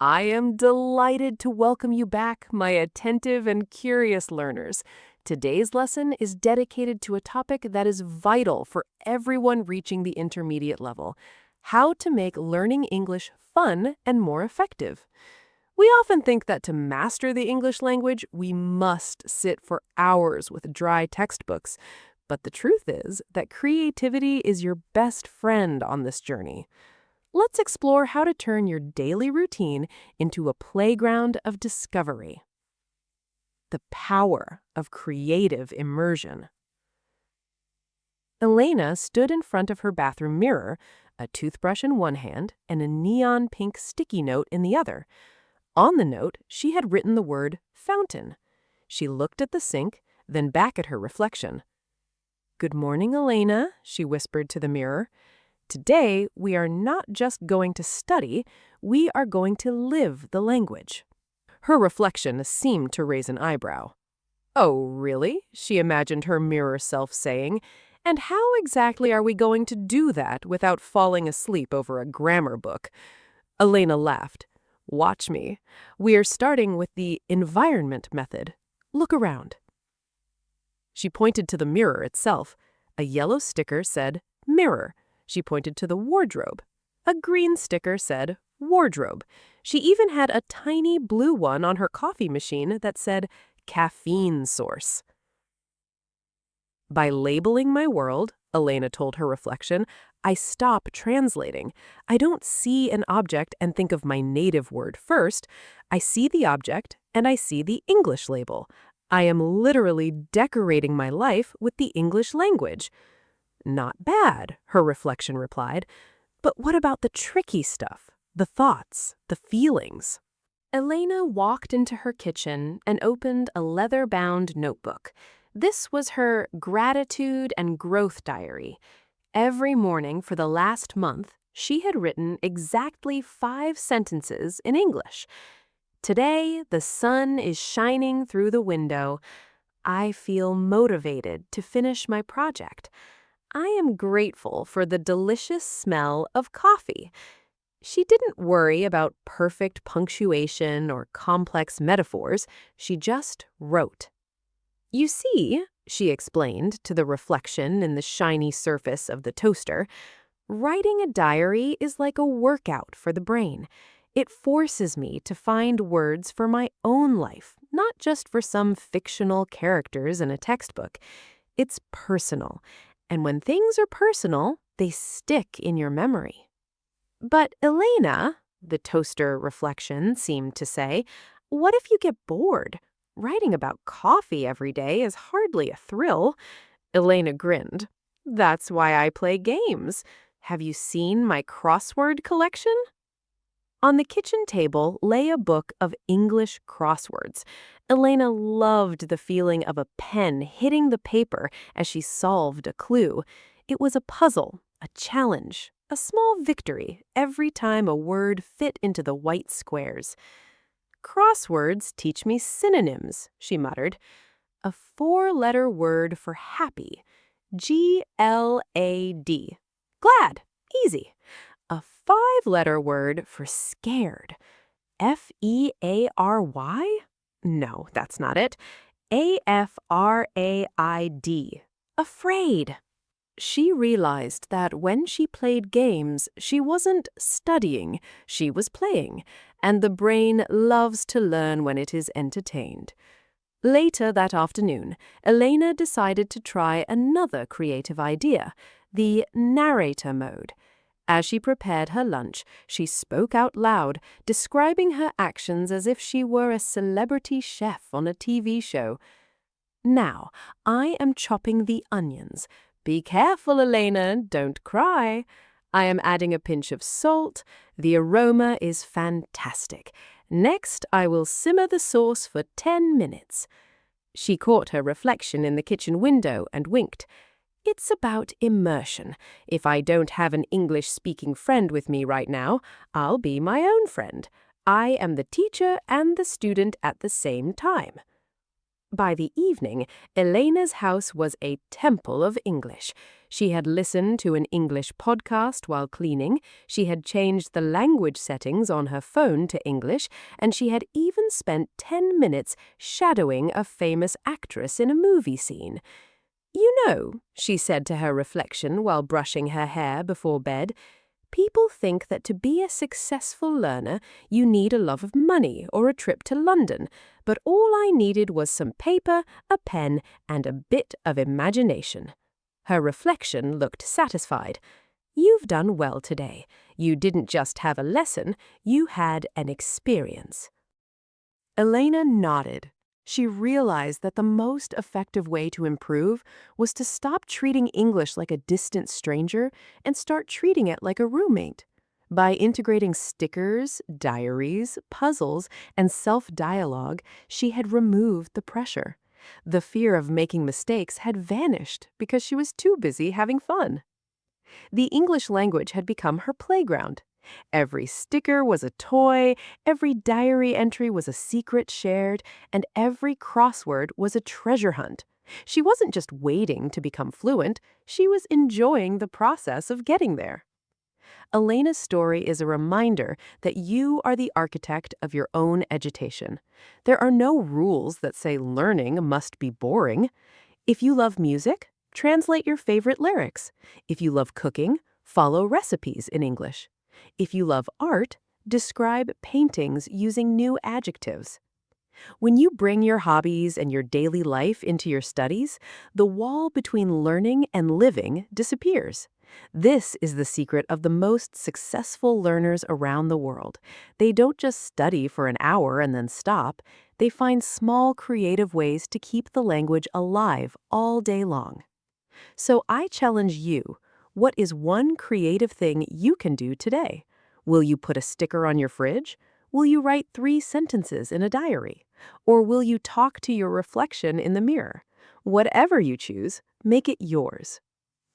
I am delighted to welcome you back, my attentive and curious learners. Today's lesson is dedicated to a topic that is vital for everyone reaching the intermediate level: how to make learning English fun and more effective. We often think that to master the English language, we must sit for hours with dry textbooks. But the truth is that creativity is your best friend on this journey. Let's explore how to turn your daily routine into a playground of discovery. The power of creative immersion. Elena stood in front of her bathroom mirror, a toothbrush in one hand and a neon pink sticky note in the other. On the note, she had written the word fountain. She looked at the sink, then back at her reflection. "Good morning, Elena," she whispered to the mirror. "Today, we are not just going to study, we are going to live the language." Her reflection seemed to raise an eyebrow. "Oh, really?" she imagined her mirror self saying. "And how exactly are we going to do that without falling asleep over a grammar book?" Elena laughed. "Watch me. We are starting with the environment method. Look around." She pointed to the mirror itself. A yellow sticker said, "Mirror." She pointed to the wardrobe. A green sticker said, "Wardrobe." She even had a tiny blue one on her coffee machine that said, "Caffeine source." "By labeling my world," Elena told her reflection, "I stop translating. I don't see an object and think of my native word first. I see the object and I see the English label. I am literally decorating my life with the English language." "Not bad," her reflection replied. "But what about the tricky stuff? The thoughts, the feelings?" Elena walked into her kitchen and opened a leather-bound notebook. This was her gratitude and growth diary. Every morning for the last month, she had written exactly 5 sentences in English. "Today, the sun is shining through the window. I feel motivated to finish my project. I am grateful for the delicious smell of coffee." She didn't worry about perfect punctuation or complex metaphors. She just wrote. "You see," she explained to the reflection in the shiny surface of the toaster, "writing a diary is like a workout for the brain. It forces me to find words for my own life, not just for some fictional characters in a textbook. It's personal. And when things are personal, they stick in your memory." "But Elena," the toaster reflection seemed to say, "what if you get bored? Writing about coffee every day is hardly a thrill." Elena grinned. "That's why I play games. Have you seen my crossword collection?" On the kitchen table lay a book of English crosswords. Elena loved the feeling of a pen hitting the paper as she solved a clue. It was a puzzle, a challenge, a small victory every time a word fit into the white squares. "Crosswords teach me synonyms," she muttered. "A 4-letter word for happy. Glad. Glad. Easy. A 5-letter word for scared. Feary? No, that's not it. Afraid. Afraid." She realized that when she played games, she wasn't studying, she was playing, and the brain loves to learn when it is entertained. Later that afternoon, Elena decided to try another creative idea, the narrator mode. As she prepared her lunch, she spoke out loud, describing her actions as if she were a celebrity chef on a TV show. "Now, I am chopping the onions. Be careful, Elena, don't cry. I am adding a pinch of salt. The aroma is fantastic. Next, I will simmer the sauce for 10 minutes. She caught her reflection in the kitchen window and winked. "It's about immersion. If I don't have an English-speaking friend with me right now, I'll be my own friend. I am the teacher and the student at the same time." By the evening, Elena's house was a temple of English. She had listened to an English podcast while cleaning, she had changed the language settings on her phone to English, and she had even spent 10 minutes shadowing a famous actress in a movie scene. "You know," she said to her reflection while brushing her hair before bed, "people think that to be a successful learner, you need a love of money or a trip to London, but all I needed was some paper, a pen, and a bit of imagination." Her reflection looked satisfied. "You've done well today. You didn't just have a lesson, you had an experience." Elena nodded. She realized that the most effective way to improve was to stop treating English like a distant stranger and start treating it like a roommate. By integrating stickers, diaries, puzzles, and self-dialogue, she had removed the pressure. The fear of making mistakes had vanished because she was too busy having fun. The English language had become her playground. Every sticker was a toy, every diary entry was a secret shared, and every crossword was a treasure hunt. She wasn't just waiting to become fluent, she was enjoying the process of getting there. Elena's story is a reminder that you are the architect of your own education. There are no rules that say learning must be boring. If you love music, translate your favorite lyrics. If you love cooking, follow recipes in English. If you love art, describe paintings using new adjectives. When you bring your hobbies and your daily life into your studies, the wall between learning and living disappears. This is the secret of the most successful learners around the world. They don't just study for an hour and then stop. They find small creative ways to keep the language alive all day long. So I challenge you, what is one creative thing you can do today? Will you put a sticker on your fridge? Will you write 3 sentences in a diary? Or will you talk to your reflection in the mirror? Whatever you choose, make it yours.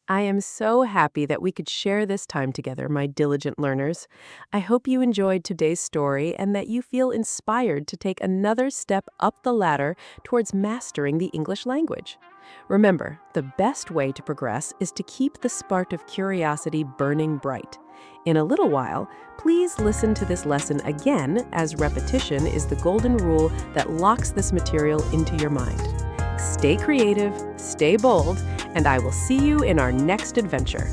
I am so happy that we could share this time together, my diligent learners. I hope you enjoyed today's story and that you feel inspired to take another step up the ladder towards mastering the English language. Remember, the best way to progress is to keep the spark of curiosity burning bright. In a little while, please listen to this lesson again, as repetition is the golden rule that locks this material into your mind. Stay creative, stay bold, and I will see you in our next adventure.